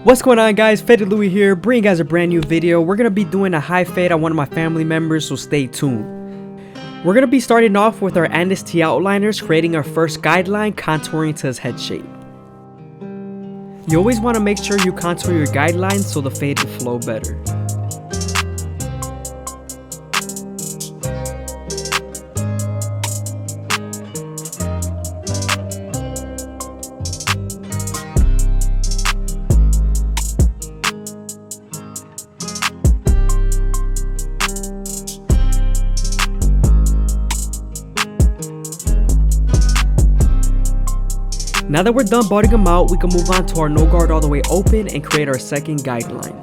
What's going on, guys? FadeitLuie here, bringing you guys a brand new video. We're going to be doing a high fade on one of my family members, so stay tuned. We're going to be starting off with our Andes T outliners, creating our first guideline, contouring to his head shape. You always want to make sure you contour your guidelines so the fade will flow better. Now that we're done budding them out, we can move on to our no guard all the way open and create our second guideline.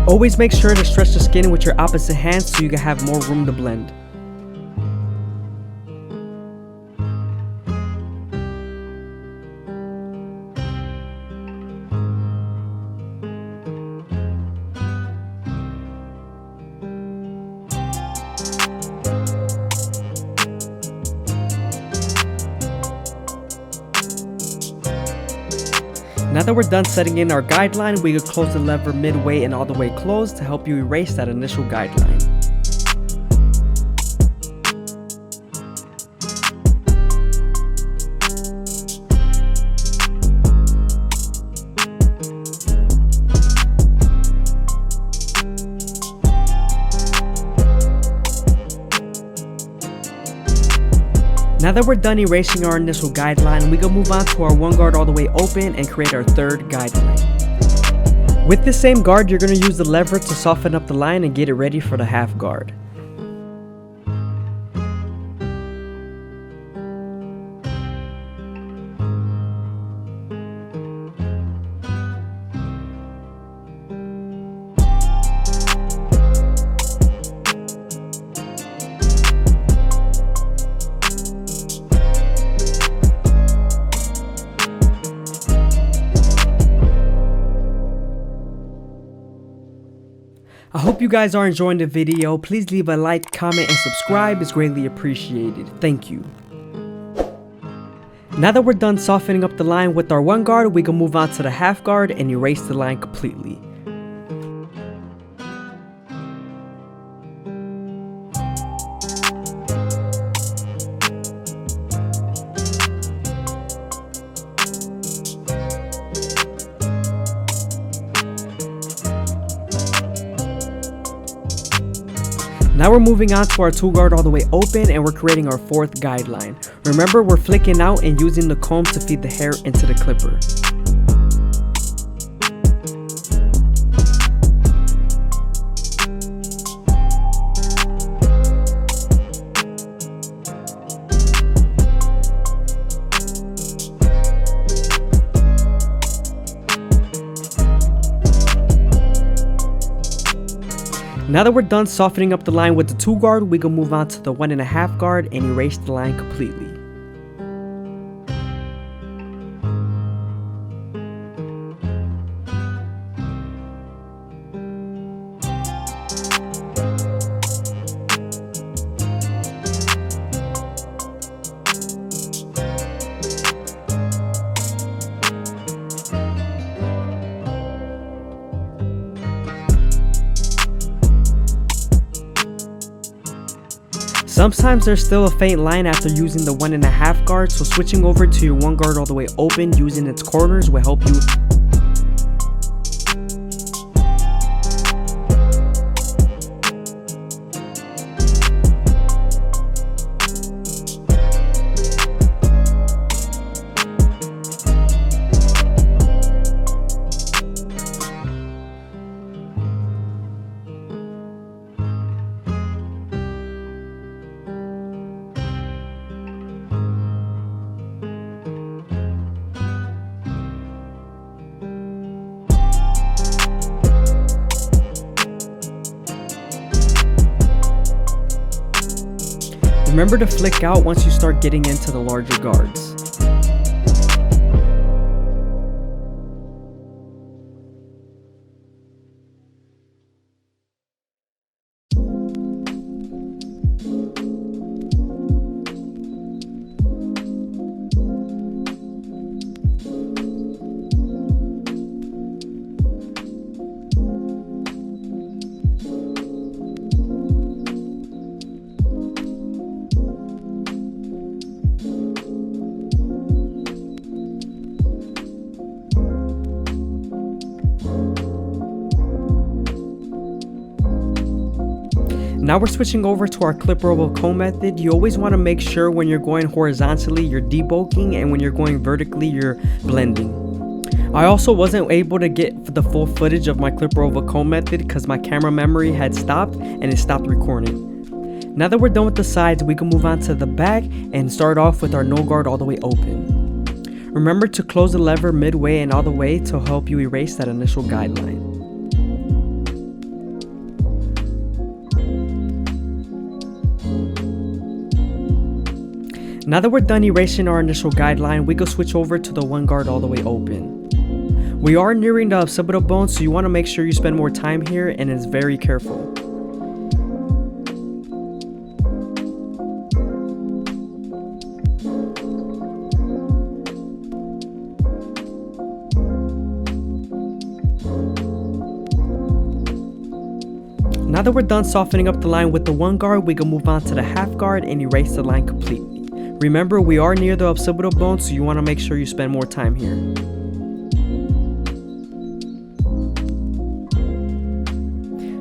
Always make sure to stretch the skin with your opposite hand so you can have more room to blend. Now that we're done setting in our guideline, we can close the lever midway and all the way closed to help you erase that initial guideline. Now that we're done erasing our initial guideline, we can move on to our one guard all the way open and create our third guideline. With this same guard, you're going to use the lever to soften up the line and get it ready for the half guard. I hope you guys are enjoying the video. Please leave a like, comment, and subscribe. It's greatly appreciated. Thank you. Now that we're done softening up the line with our one guard, we can move on to the half guard and erase the line completely. Now we're moving on to our tool guard all the way open, and we're creating our fourth guideline. Remember, we're flicking out and using the comb to feed the hair into the clipper. Now that we're done softening up the line with the tool guard, we can move on to the 1.5 guard and erase the line completely. Sometimes there's still a faint line after using the 1.5 guard, so switching over to your 1 guard all the way open using its corners will help you. Remember to flick out once you start getting into the larger guards. Now we're switching over to our clip roll comb method. You always want to make sure when you're going horizontally you're debulking, and when you're going vertically you're blending. I also wasn't able to get the full footage of my clip roll comb method because my camera memory had stopped and it stopped recording. Now that we're done with the sides, we can move on to the back and start off with our no guard all the way open. Remember to close the lever midway and all the way to help you erase that initial guideline. Now that we're done erasing our initial guideline, we can switch over to the 1 guard all the way open. We are nearing the occipital bone, so you want to make sure you spend more time here and is very careful. Now that we're done softening up the line with the 1 guard, we can move on to the 1/2 guard and erase the line completely. Remember, we are near the occipital bone, so you want to make sure you spend more time here.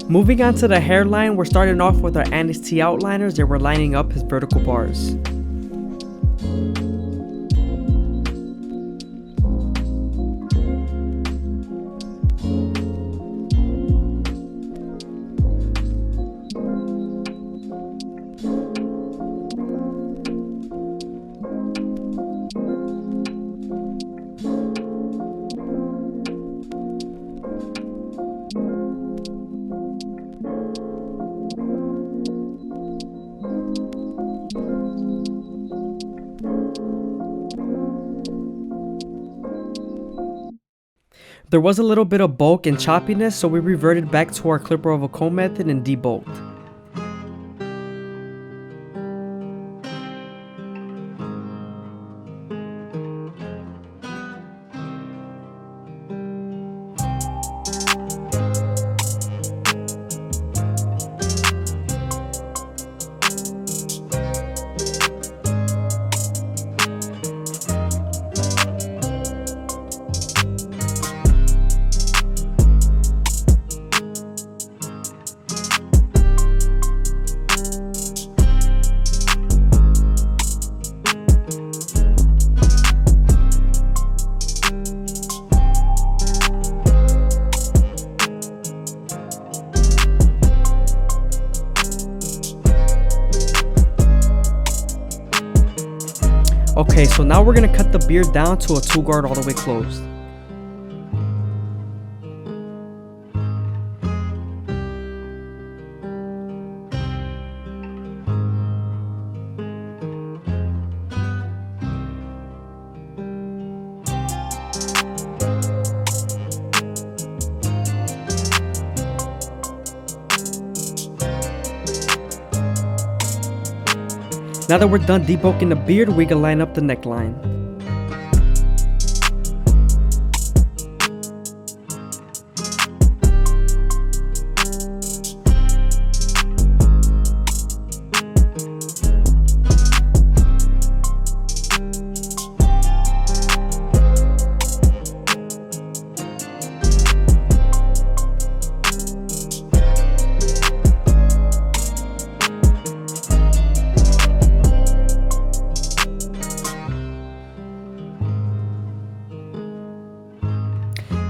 Moving on to the hairline, we're starting off with our Andy's T outliners and we're lining up his vertical bars. There was a little bit of bulk and choppiness, so we reverted back to our clipper of a comb method and debulked. Okay, so now we're gonna cut the beard down to a 2 guard all the way closed. Now that we're done debulking the beard, we can line up the neckline.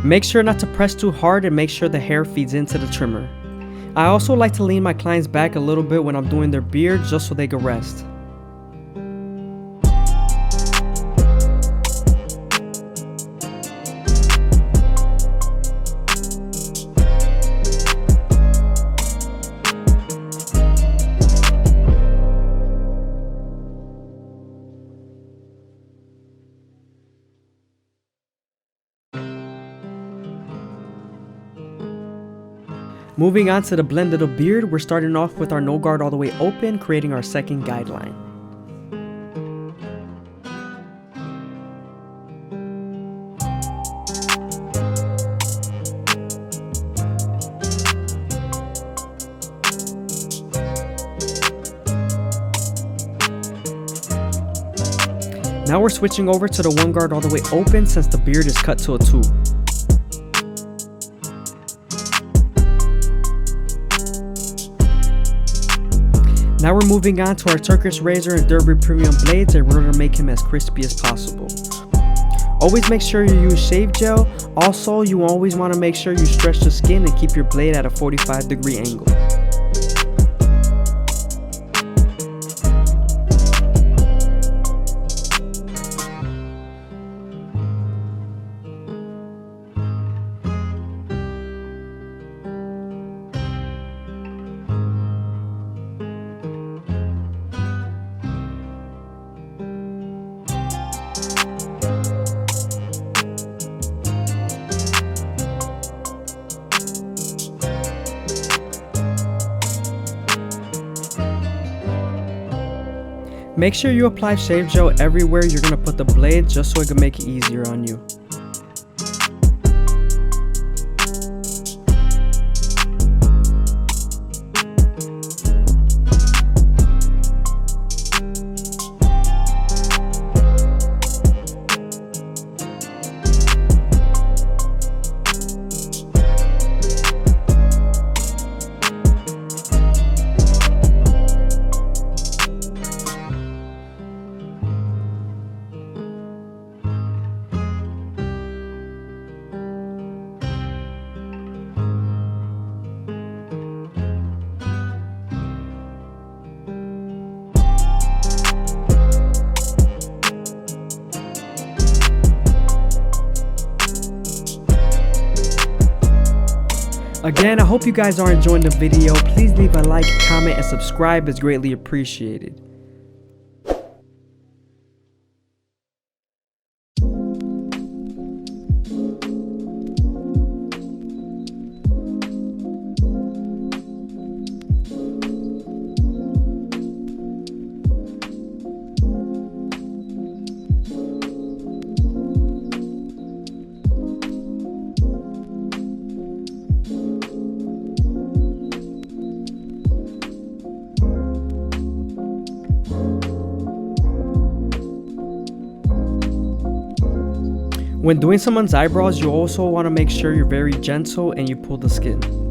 Make sure not to press too hard and make sure the hair feeds into the trimmer. I also like to lean my clients back a little bit when I'm doing their beard just so they can rest. Moving on to the blend of the beard, we're starting off with our no guard all the way open, creating our second guideline. Now we're switching over to the 1 guard all the way open since the beard is cut to a 2. Now we're moving on to our Turkish razor and Derby premium blades, and we're going to make him as crispy as possible. Always make sure you use shave gel. Also, you always want to make sure you stretch the skin and keep your blade at a 45-degree angle. Make sure you apply shave gel everywhere you're going to put the blade just so it can make it easier on you. Again, I hope you guys are enjoying the video. Please leave a like, comment, and subscribe. It's greatly appreciated. When doing someone's eyebrows, you also want to make sure you're very gentle and you pull the skin.